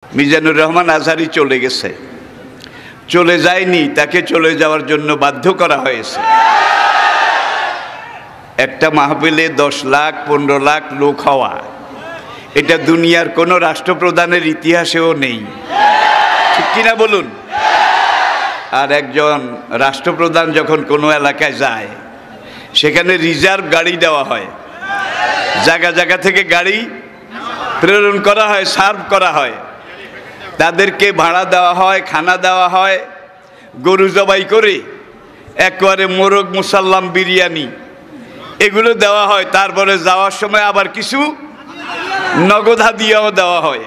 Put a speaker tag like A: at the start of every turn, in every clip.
A: মিজানুর রহমান আজহারি চলে গেছে, চলে যায়নি, তাকে চলে যাওয়ার জন্য বাধ্য করা হয়েছে। একটা মাহফিলে 10 লাখ 15 লাখ লোক হওয়া, এটা দুনিয়ার কোনো রাষ্ট্রপ্রধানের ইতিহাসেও নেই, ঠিক কিনা বলুন? আর একজন রাষ্ট্রপ্রধান যখন কোনো এলাকায় যায়, সেখানে রিজার্ভ গাড়ি দেওয়া হয়, জায়গা জায়গা থেকে গাড়ি প্রেরণ করা হয়, সার্ভ করা হয়, তাদেরকে ভাড়া দেওয়া হয়, খানা দেওয়া হয়, গরু জবাই করে একবারে মোরগ মুসাল্লাম বিরিয়ানি এগুলো দেওয়া হয়। তারপরে যাওয়ার সময় আবার কিছু নগদ হাদিয়াও দেওয়া হয়।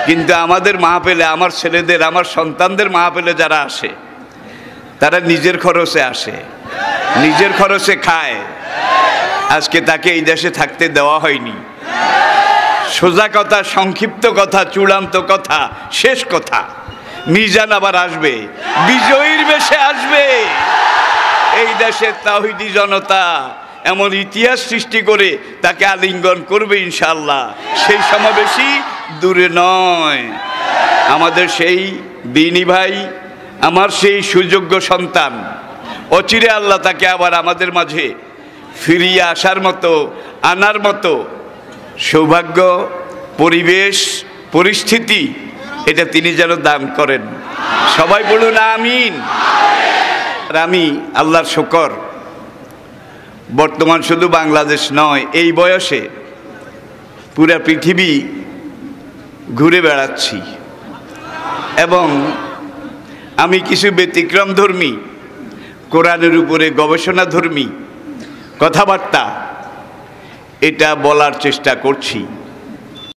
A: কিন্তু আমাদের মাহফিলে, আমার ছেলেদের, আমার সন্তানদের মাহফিলে যারা আসে, তারা নিজের খরচে আসে, নিজের খরচে খায়। আজকে তাকে এই দেশে থাকতে দেওয়া হয়নি। সোজা কথা, সংক্ষিপ্ত কথা, চূড়ান্ত কথা, শেষ কথা, মিজান আবার আসবে, বিজয়ীর বেশে আসবে। এই দেশের তাওহীদি জনতা এমন ইতিহাস সৃষ্টি করে তাকে আলিঙ্গন করবে ইনশাআল্লাহ। সেই সমাবেশই দূরে নয়। আমাদের সেই দিনী ভাই, আমার সেই সুযোগ্য সন্তান, অচিরে আল্লাহ তাকে আবার আমাদের মাঝে ফিরিয়ে আসার মতো, আনার মতো সৌভাগ্য, পরিবেশ, পরিস্থিতি এটা তিনি যেন দান করেন। সবাই বলুন আমিন। আর আমি আল্লাহর শুকর, বর্তমান শুধু বাংলাদেশ নয়, এই বয়সে পুরা পৃথিবী ঘুরে বেড়াচ্ছি এবং আমি কিছু ব্যতিক্রমধর্মী, কোরআনের উপরে গবেষণাধর্মী কথাবার্তা এটা বলার চেষ্টা করছি।